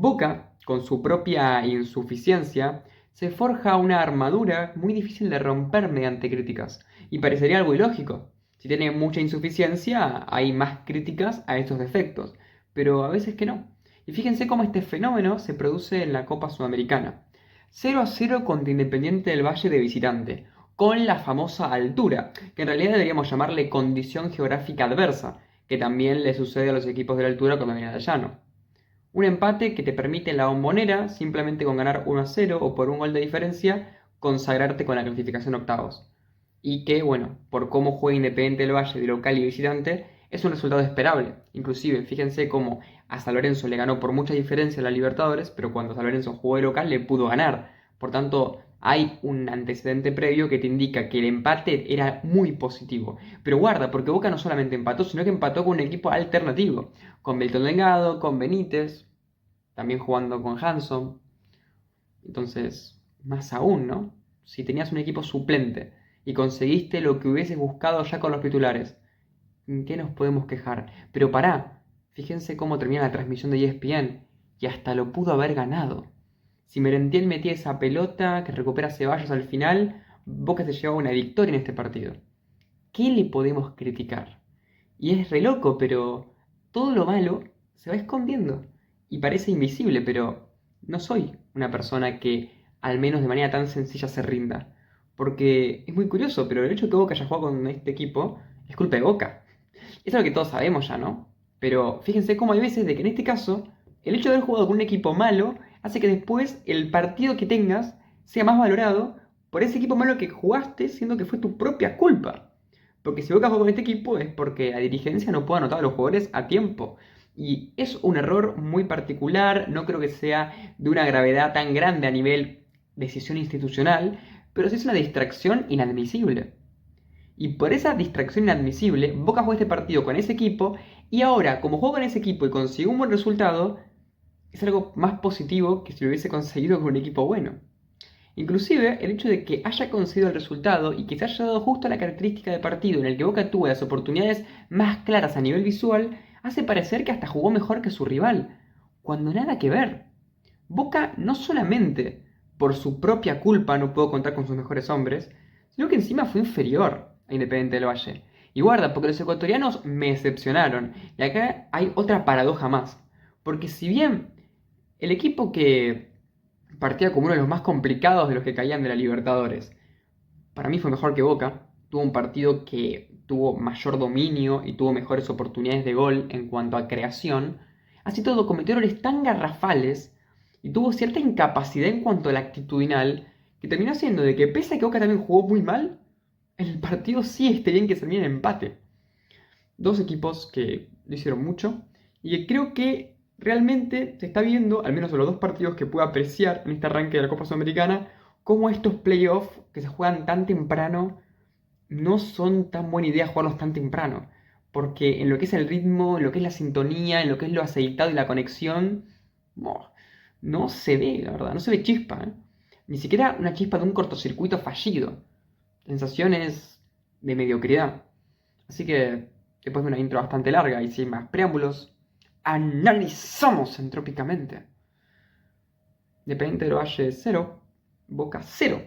Boca, con su propia insuficiencia, se forja una armadura muy difícil de romper mediante críticas. Y parecería algo ilógico. Si tiene mucha insuficiencia, hay más críticas a estos defectos. Pero a veces que no. Y fíjense cómo este fenómeno se produce en la Copa Sudamericana. 0-0 contra Independiente del Valle de visitante, con la famosa altura, que en realidad deberíamos llamarle condición geográfica adversa, que también le sucede a los equipos de la altura cuando vienen al llano. Un empate que te permite en la Bombonera, simplemente con ganar 1-0 o por un gol de diferencia, consagrarte con la clasificación a octavos. Y que, bueno, por cómo juega Independiente del Valle de local y visitante, es un resultado esperable. Inclusive, fíjense cómo a San Lorenzo le ganó por mucha diferencia a la Libertadores, pero cuando San Lorenzo jugó de local le pudo ganar. Por tanto, hay un antecedente previo que te indica que el empate era muy positivo. Pero guarda, porque Boca no solamente empató, sino que empató con un equipo alternativo. Con Beltrán Delgado, con Benítez, también jugando con Hanson. Entonces, más aún, ¿no? Si tenías un equipo suplente y conseguiste lo que hubieses buscado ya con los titulares, ¿en qué nos podemos quejar? Pero pará, fíjense cómo termina la transmisión de ESPN y hasta lo pudo haber ganado. Si Merentiel metía esa pelota que recupera Ceballos al final, Boca se llevaba una victoria en este partido. ¿Qué le podemos criticar? Y es re loco, pero todo lo malo se va escondiendo y parece invisible, pero no soy una persona que al menos de manera tan sencilla se rinda. Porque es muy curioso, pero el hecho de que Boca haya jugado con este equipo es culpa de Boca. Es algo que todos sabemos ya, ¿no? Pero fíjense cómo hay veces de que en este caso, el hecho de haber jugado con un equipo malo hace que después el partido que tengas sea más valorado por ese equipo malo que jugaste, siendo que fue tu propia culpa. Porque si Boca juega con este equipo es porque la dirigencia no puede anotar a los jugadores a tiempo. Y es un error muy particular, no creo que sea de una gravedad tan grande a nivel decisión institucional, pero sí es una distracción inadmisible. Y por esa distracción inadmisible, Boca jugó este partido con ese equipo y ahora, como jugó con ese equipo y consiguió un buen resultado, es algo más positivo que si lo hubiese conseguido con un equipo bueno. Inclusive, el hecho de que haya conseguido el resultado y que se haya dado justo la característica de partido en el que Boca tuvo las oportunidades más claras a nivel visual, hace parecer que hasta jugó mejor que su rival, cuando nada que ver. Boca no solamente por su propia culpa no pudo contar con sus mejores hombres, sino que encima fue inferior a Independiente del Valle. Y guarda, porque los ecuatorianos me decepcionaron. Y acá hay otra paradoja más. Porque si bien el equipo que partía como uno de los más complicados de los que caían de la Libertadores, para mí fue mejor que Boca, tuvo un partido que tuvo mayor dominio y tuvo mejores oportunidades de gol en cuanto a creación, así todo cometió errores tan garrafales y tuvo cierta incapacidad en cuanto a la actitudinal que terminó siendo de que pese a que Boca también jugó muy mal, el partido sí esté bien que se termine en empate. Dos equipos que lo hicieron mucho y que creo que realmente se está viendo, al menos en los dos partidos que pude apreciar en este arranque de la Copa Sudamericana, cómo estos playoffs que se juegan tan temprano no son tan buena idea jugarlos tan temprano. Porque en lo que es el ritmo, en lo que es la sintonía, en lo que es lo aceitado y la conexión, boh, no se ve, la verdad, no se ve chispa, ¿eh? Ni siquiera una chispa de un cortocircuito fallido. Sensaciones de mediocridad. Así que, después de una intro bastante larga y sin más preámbulos, analizamos entrópicamente. Independiente del Valle 0, Boca 0.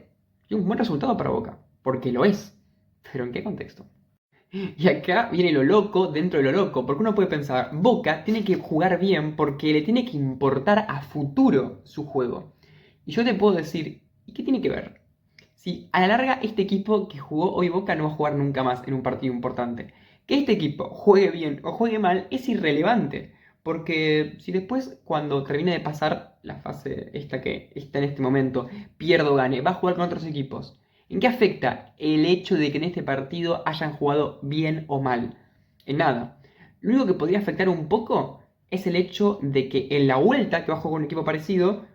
Y un buen resultado para Boca, porque lo es. Pero ¿en qué contexto? Y acá viene lo loco dentro de lo loco, porque uno puede pensar, Boca tiene que jugar bien porque le tiene que importar a futuro su juego. Y yo te puedo decir, ¿y qué tiene que ver? Si a la larga este equipo que jugó hoy Boca no va a jugar nunca más en un partido importante. Que este equipo juegue bien o juegue mal es irrelevante. Porque si después, cuando termine de pasar la fase esta que está en este momento, pierdo o gane, va a jugar con otros equipos. ¿En qué afecta el hecho de que en este partido hayan jugado bien o mal? En nada. Lo único que podría afectar un poco es el hecho de que en la vuelta que va a jugar con un equipo parecido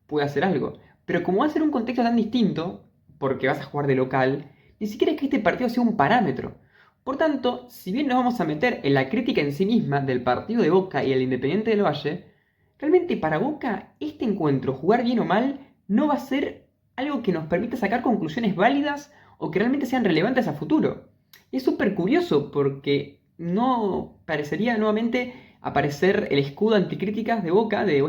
pueda hacer algo. Pero como va a ser un contexto tan distinto, porque vas a jugar de local, ni siquiera es que este partido sea un parámetro. Por tanto, si bien nos vamos a meter en la crítica en sí misma del partido de Boca y el Independiente del Valle, realmente para Boca este encuentro, jugar bien o mal, no va a ser algo que nos permita sacar conclusiones válidas o que realmente sean relevantes a futuro. Y es súper curioso porque no parecería nuevamente aparecer el escudo anticríticas de Boca de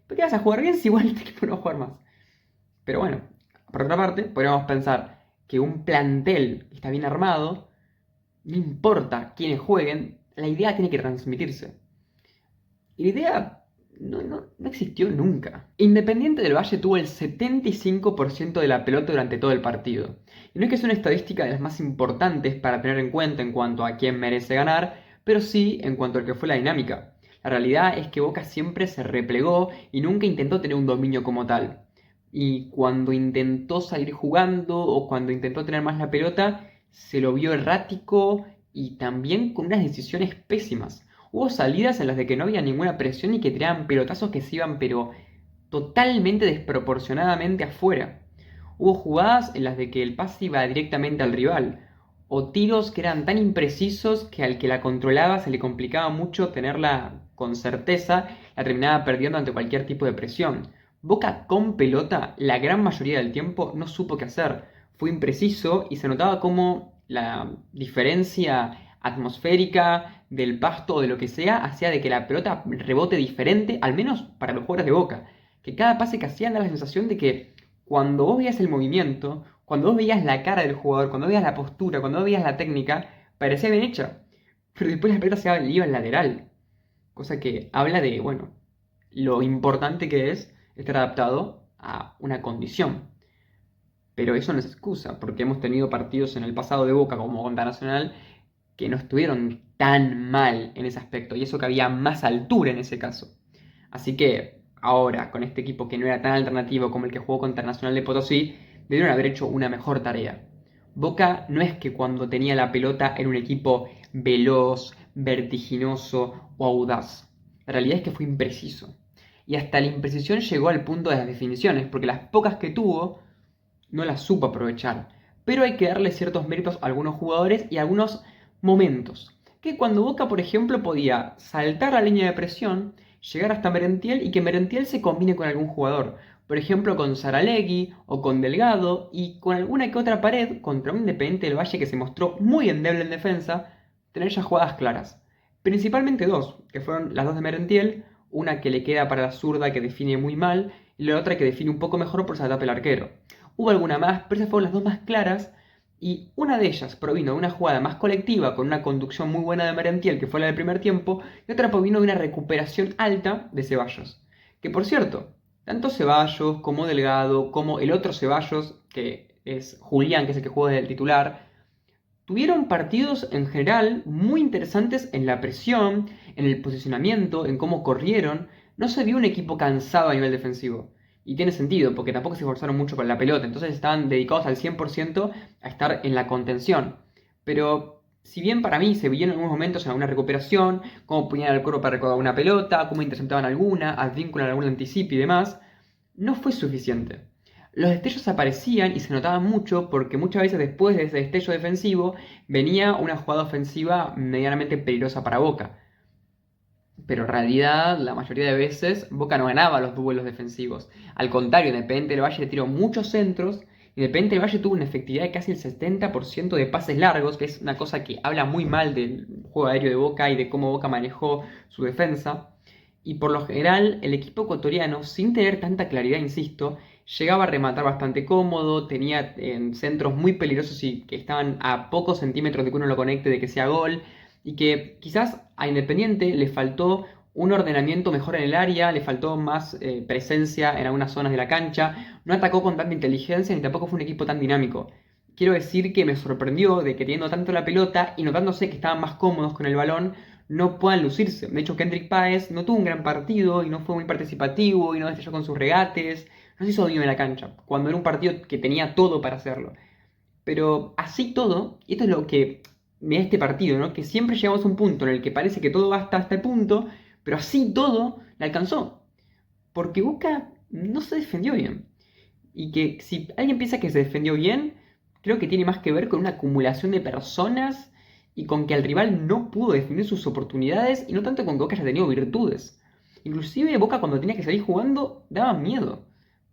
¿Por qué vas a jugar bien si igual este equipo no va a jugar más? Pero bueno, por otra parte, podríamos pensar que un plantel que está bien armado, no importa quiénes jueguen, la idea tiene que transmitirse. Y la idea no existió nunca. Independiente del Valle tuvo el 75% de la pelota durante todo el partido. Y no es que sea una estadística de las más importantes para tener en cuenta en cuanto a quién merece ganar, pero sí en cuanto a lo que fue la dinámica. La realidad es que Boca siempre se replegó y nunca intentó tener un dominio como tal. Y cuando intentó salir jugando o cuando intentó tener más la pelota, se lo vio errático y también con unas decisiones pésimas. Hubo salidas en las de que no había ninguna presión y que tiraban pelotazos que se iban pero totalmente desproporcionadamente afuera. Hubo jugadas en las de que el pase iba directamente al rival, o tiros que eran tan imprecisos que al que la controlaba se le complicaba mucho tenerla con certeza, la terminaba perdiendo ante cualquier tipo de presión. Boca con pelota, la gran mayoría del tiempo no supo qué hacer. Fue impreciso y se notaba como la diferencia atmosférica del pasto o de lo que sea hacía de que la pelota rebote diferente, al menos para los jugadores de Boca. Que cada pase que hacían daba la sensación de que cuando vos veías el movimiento, cuando vos veías la cara del jugador, cuando veías la postura, cuando veías la técnica, parecía bien hecha. Pero después la pelota se iba al lateral. Cosa que habla de, bueno, lo importante que es estar adaptado a una condición. Pero eso no es excusa, porque hemos tenido partidos en el pasado de Boca como contra Nacional que no estuvieron tan mal en ese aspecto, y eso que había más altura en ese caso. Así que ahora, con este equipo que no era tan alternativo como el que jugó contra Nacional de Potosí, debieron haber hecho una mejor tarea. Boca no es que cuando tenía la pelota era un equipo veloz, vertiginoso o audaz. La realidad es que fue impreciso. Y hasta la imprecisión llegó al punto de las definiciones, porque las pocas que tuvo no las supo aprovechar. Pero hay que darle ciertos méritos a algunos jugadores y a algunos momentos. Que cuando Boca, por ejemplo, podía saltar la línea de presión, llegar hasta Merentiel y que Merentiel se combine con algún jugador. Por ejemplo, con Saralegui o con Delgado y con alguna que otra pared contra un Independiente del Valle que se mostró muy endeble en defensa, tener ya jugadas claras. Principalmente dos, que fueron las dos de Merentiel, una que le queda para la zurda que define muy mal y la otra que define un poco mejor por saltar el arquero. Hubo alguna más, pero esas fueron las dos más claras. Y una de ellas provino de una jugada más colectiva con una conducción muy buena de Merentiel, que fue la del primer tiempo, y otra provino de una recuperación alta de Ceballos. Que por cierto, tanto Ceballos como Delgado, como el otro Ceballos, que es Julián, que es el que juega del titular, tuvieron partidos en general muy interesantes en la presión, en el posicionamiento, en cómo corrieron. No se vio un equipo cansado a nivel defensivo. Y tiene sentido, porque tampoco se esforzaron mucho con la pelota, entonces estaban dedicados al 100% a estar en la contención. Pero si bien para mí se vieron en algunos momentos en alguna recuperación, cómo ponían al cuerpo para recordar una pelota, cómo interceptaban alguna, advínculan algún anticipo y demás, no fue suficiente. Los destellos aparecían y se notaban mucho porque muchas veces después de ese destello defensivo venía una jugada ofensiva medianamente peligrosa para Boca. Pero en realidad, la mayoría de veces, Boca no ganaba los duelos defensivos. Al contrario, Independiente del Valle le tiró muchos centros. Independiente del Valle tuvo una efectividad de casi el 70% de pases largos, que es una cosa que habla muy mal del juego aéreo de Boca y de cómo Boca manejó su defensa. Y por lo general, el equipo ecuatoriano, sin tener tanta claridad, insisto, llegaba a rematar bastante cómodo, tenía centros muy peligrosos y que estaban a pocos centímetros de que uno lo conecte, de que sea gol y que quizás a Independiente le faltó un ordenamiento mejor en el área, le faltó más presencia en algunas zonas de la cancha, no atacó con tanta inteligencia ni tampoco fue un equipo tan dinámico. Quiero decir que me sorprendió de que teniendo tanto la pelota y notándose que estaban más cómodos con el balón, no puedan lucirse. De hecho, Kendrick Páez no tuvo un gran partido y no fue muy participativo y no destelló con sus regates, no se hizo bien en la cancha, cuando era un partido que tenía todo para hacerlo. Pero así todo, y esto es lo que me da este partido, ¿no? Que siempre llegamos a un punto en el que parece que todo va hasta este punto, pero así todo le alcanzó. Porque Boca no se defendió bien. Y que si alguien piensa que se defendió bien, creo que tiene más que ver con una acumulación de personas y con que el rival no pudo definir sus oportunidades y no tanto con que Boca haya tenido virtudes. Inclusive Boca cuando tenía que salir jugando daba miedo,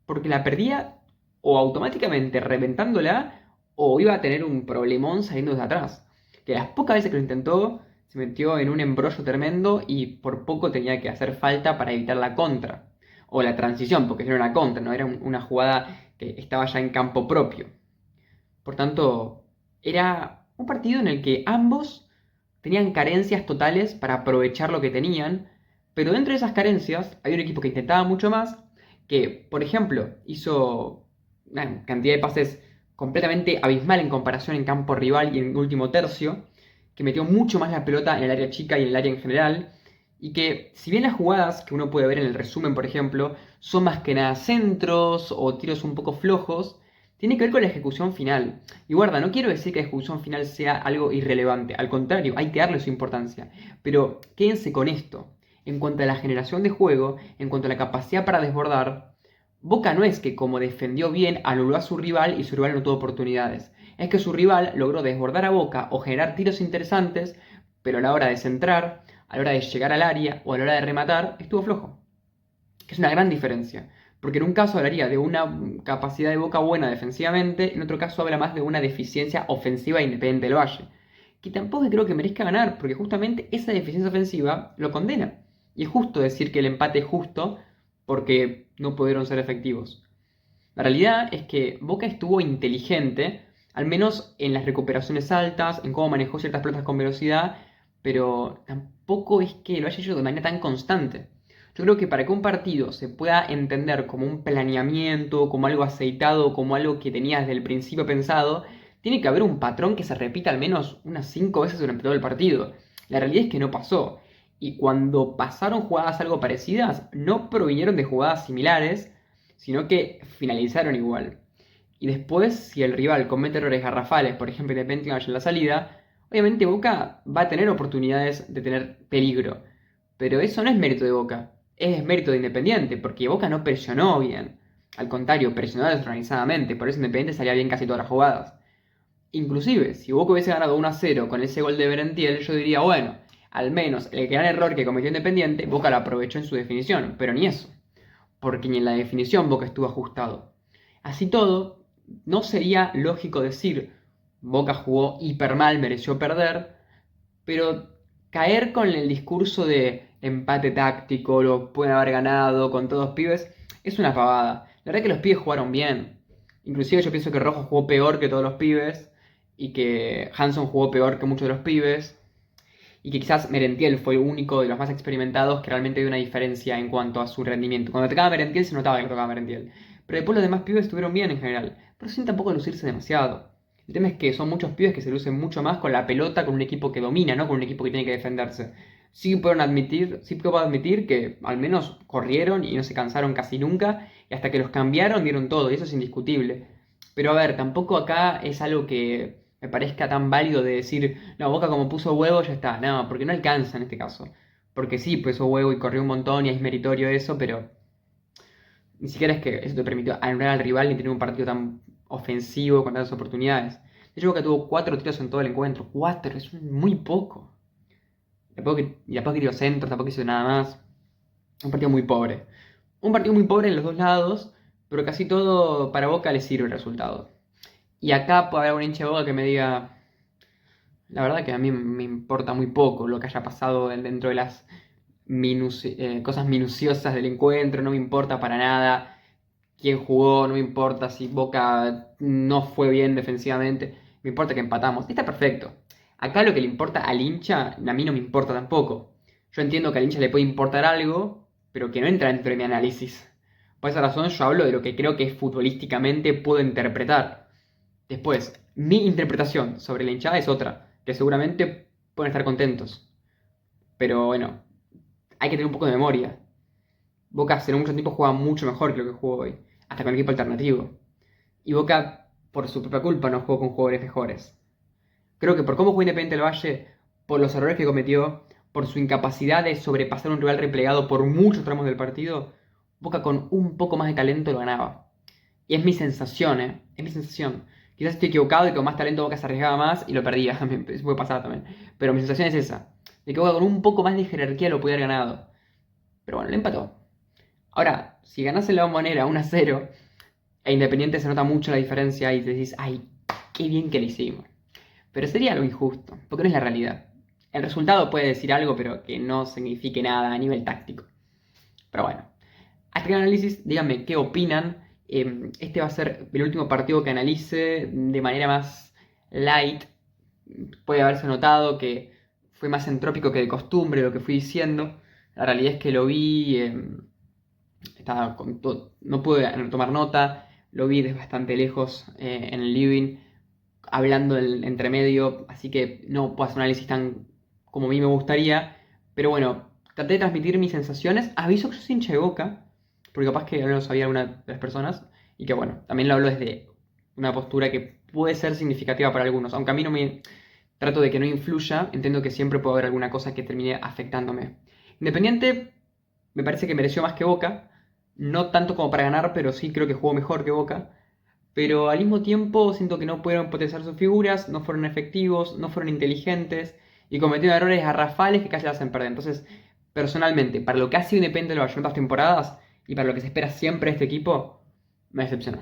porque la perdía o automáticamente reventándola o iba a tener un problemón saliendo desde atrás. Que las pocas veces que lo intentó se metió en un embrollo tremendo y por poco tenía que hacer falta para evitar la contra. o la transición, porque no era una contra, no era una jugada que estaba ya en campo propio. Por tanto, era un partido en el que ambos tenían carencias totales para aprovechar lo que tenían, pero dentro de esas carencias hay un equipo que intentaba mucho más, que, por ejemplo, hizo una cantidad de pases completamente abismal en comparación en campo rival y en último tercio, que metió mucho más la pelota en el área chica y en el área en general, y que si bien las jugadas que uno puede ver en el resumen, por ejemplo, son más que nada centros o tiros un poco flojos, tiene que ver con la ejecución final. Y guarda, no quiero decir que la ejecución final sea algo irrelevante, al contrario, hay que darle su importancia. Pero quédense con esto. En cuanto a la generación de juego, en cuanto a la capacidad para desbordar, Boca no es que como defendió bien anuló a su rival y su rival no tuvo oportunidades. Es que su rival logró desbordar a Boca o generar tiros interesantes, pero a la hora de centrar, a la hora de llegar al área o a la hora de rematar, estuvo flojo. Que es una gran diferencia. Porque en un caso hablaría de una capacidad de Boca buena defensivamente, en otro caso habla más de una deficiencia ofensiva de Independiente del Valle. Que tampoco creo que merezca ganar, porque justamente esa deficiencia ofensiva lo condena. Y es justo decir que el empate es justo porque no pudieron ser efectivos. La realidad es que Boca estuvo inteligente, al menos en las recuperaciones altas, en cómo manejó ciertas pelotas con velocidad, pero tampoco es que lo haya hecho de manera tan constante. Yo creo que para que un partido se pueda entender como un planeamiento, como algo aceitado, como algo que tenía desde el principio pensado, tiene que haber un patrón que se repita al menos unas 5 veces durante todo el partido. La realidad es que no pasó. Y cuando pasaron jugadas algo parecidas, no provinieron de jugadas similares, sino que finalizaron igual. Y después, si el rival comete errores garrafales, por ejemplo, Independiente en la salida, obviamente Boca va a tener oportunidades de tener peligro. Pero eso no es mérito de Boca, es mérito de Independiente, porque Boca no presionó bien. Al contrario, presionó desorganizadamente, por eso Independiente salía bien casi todas las jugadas. Inclusive, si Boca hubiese ganado 1-0 con ese gol de Berentiel, yo diría, bueno, al menos el gran error que cometió Independiente, Boca lo aprovechó en su definición, pero ni eso, porque ni en la definición Boca estuvo ajustado. Así todo, no sería lógico decir Boca jugó hiper mal, mereció perder, pero caer con el discurso de empate táctico, lo pueden haber ganado con todos pibes, es una pavada. La verdad que los pibes jugaron bien. Inclusive yo pienso que Rojo jugó peor que todos los pibes y que Hanson jugó peor que muchos de los pibes. Y que quizás Merentiel fue el único de los más experimentados que realmente dio una diferencia en cuanto a su rendimiento. Cuando tocaba Merentiel se notaba que tocaba Merentiel. Pero después los demás pibes estuvieron bien en general. Pero sin tampoco lucirse demasiado. El tema es que son muchos pibes que se lucen mucho más con la pelota, con un equipo que domina, no con un equipo que tiene que defenderse. Sí puedo admitir que al menos corrieron y no se cansaron casi nunca, y hasta que los cambiaron dieron todo, y eso es indiscutible. Pero a ver, tampoco acá es algo que me parezca tan válido de decir, no, Boca como puso huevo ya está. No, porque no alcanza en este caso. Porque sí, puso huevo y corrió un montón y es meritorio eso, pero ni siquiera es que eso te permitió anular al rival ni tener un partido tan ofensivo con tantas oportunidades. De hecho, Boca tuvo 4 tiros en todo el encuentro. 4, es muy poco. Y tampoco tiró centros, tampoco hizo nada más. Un partido muy pobre. Un partido muy pobre en los dos lados, pero casi todo para Boca le sirve el resultado. Y acá puede haber un hincha de Boca que me diga, la verdad que a mí me importa muy poco lo que haya pasado dentro de las cosas minuciosas del encuentro, no me importa para nada quién jugó, no me importa si Boca no fue bien defensivamente, me importa que empatamos. Está perfecto. Acá lo que le importa al hincha, a mí no me importa tampoco. Yo entiendo que al hincha le puede importar algo, pero que no entra dentro de mi análisis. Por esa razón yo hablo de lo que creo que futbolísticamente puedo interpretar. Después, mi interpretación sobre la hinchada es otra, que seguramente pueden estar contentos. Pero bueno, hay que tener un poco de memoria. Boca hace no mucho tiempo jugaba mucho mejor que lo que jugó hoy, hasta con equipo alternativo. Y Boca, por su propia culpa, no jugó con jugadores mejores. Creo que por cómo jugó Independiente del Valle, por los errores que cometió, por su incapacidad de sobrepasar un rival replegado por muchos tramos del partido, Boca con un poco más de talento lo ganaba. Y es mi sensación, ¿eh? Es mi sensación. Quizás estoy equivocado y que con más talento Boca se arriesgaba más y lo perdía. Eso puede pasar también. Pero mi sensación es esa. De que Boca con un poco más de jerarquía lo pudiera haber ganado. Pero bueno, le empató. Ahora, si ganás en la Bombonera 1-0 e Independiente se nota mucho la diferencia y te decís, ay, qué bien que le hicimos. Pero sería algo injusto, porque no es la realidad. El resultado puede decir algo, pero que no signifique nada a nivel táctico. Pero bueno, hasta que el análisis, díganme qué opinan. Este va a ser el último partido que analice de manera más light. Puede haberse notado que fue más entrópico que de costumbre lo que fui diciendo. La realidad es que lo vi, estaba no pude tomar nota, lo vi desde bastante lejos en el living, hablando del entremedio, así que no puedo hacer un análisis tan como a mí me gustaría. Pero bueno, traté de transmitir mis sensaciones. Aviso que yo soy hincha de Boca, porque capaz que no lo sabía alguna de las personas, y que bueno, también lo hablo desde una postura que puede ser significativa para algunos, aunque a mí no me trato de que no influya, entiendo que siempre puede haber alguna cosa que termine afectándome. Independiente me parece que mereció más que Boca, no tanto como para ganar, pero sí creo que jugó mejor que Boca. Pero al mismo tiempo siento que no pudieron potenciar sus figuras, no fueron efectivos, no fueron inteligentes y cometieron errores garrafales que casi la hacen perder. Entonces, personalmente, para lo que ha sido Independiente de las últimas temporadas y para lo que se espera siempre de este equipo, me decepcionó.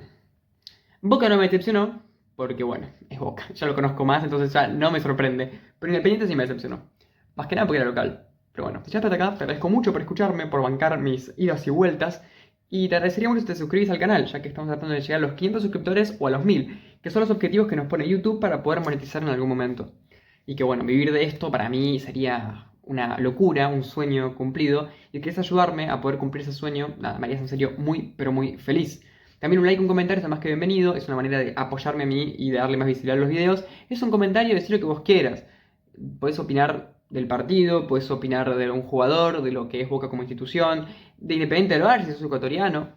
Boca no me decepcionó, porque bueno, es Boca, ya lo conozco más, entonces ya no me sorprende. Pero Independiente sí me decepcionó. Más que nada porque era local. Pero bueno, si ya estás acá, te agradezco mucho por escucharme, por bancar mis idas y vueltas. Y te agradecería mucho si te suscribís al canal, ya que estamos tratando de llegar a los 500 suscriptores o a los 1000, que son los objetivos que nos pone YouTube para poder monetizar en algún momento. Y que bueno, vivir de esto para mí sería una locura, un sueño cumplido. Y si quieres ayudarme a poder cumplir ese sueño, nada, me harías en serio muy, pero muy feliz. También un like, un comentario está más que bienvenido, es una manera de apoyarme a mí y de darle más visibilidad a los videos. Es un comentario, decir lo que vos quieras. Podés opinar del partido, podés opinar de un jugador, de lo que es Boca como institución, de Independiente del Valle, si sos ecuatoriano.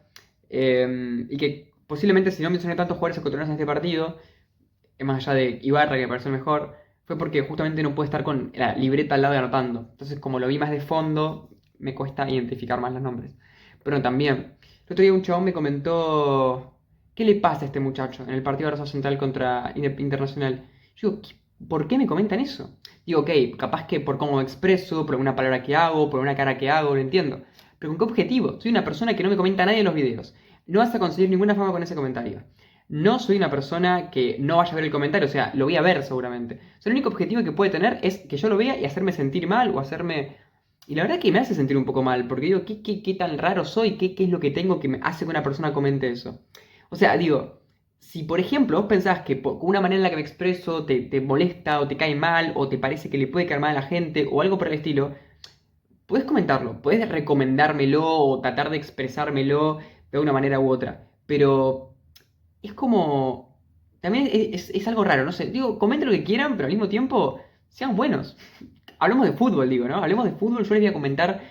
Y que posiblemente si no mencioné tantos jugadores ecuatorianos en este partido, más allá de Ibarra que me pareció el mejor, fue porque justamente no pude estar con la libreta al lado y anotando. Entonces como lo vi más de fondo, me cuesta identificar más los nombres. Pero también, el otro día un chabón me comentó, ¿qué le pasa a este muchacho en el partido de Rosario Central contra Internacional? Yo digo, ¿por qué me comentan eso? Digo, ok, capaz que por cómo me expreso, por alguna palabra que hago, por una cara que hago, lo entiendo. Pero ¿con qué objetivo? Soy una persona que no me comenta nadie en los videos. No vas a conseguir ninguna fama con ese comentario. No soy una persona que no vaya a ver el comentario, o sea, lo voy a ver seguramente. O sea, el único objetivo que puede tener es que yo lo vea y hacerme sentir mal o hacerme... Y la verdad que me hace sentir un poco mal, porque digo, ¿qué tan raro soy? ¿Qué es lo que tengo que me hace que una persona comente eso? O sea, digo, si por ejemplo vos pensás que con una manera en la que me expreso te molesta o te cae mal o te parece que le puede caer mal a la gente o algo por el estilo, puedes comentarlo, puedes recomendármelo o tratar de expresármelo de una manera u otra. Pero es como... También es algo raro, no sé. Digo, comenten lo que quieran, pero al mismo tiempo sean buenos. Hablemos de fútbol, digo, ¿no? Hablemos de fútbol, yo les voy a comentar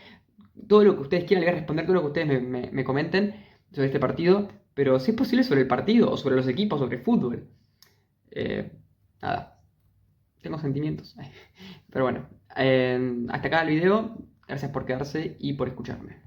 todo lo que ustedes quieran, les voy a responder todo lo que ustedes me comenten sobre este partido, pero si es posible sobre el partido, o sobre los equipos, sobre fútbol. Eh, nada, tengo sentimientos. Pero bueno, hasta acá el video. Gracias por quedarse y por escucharme.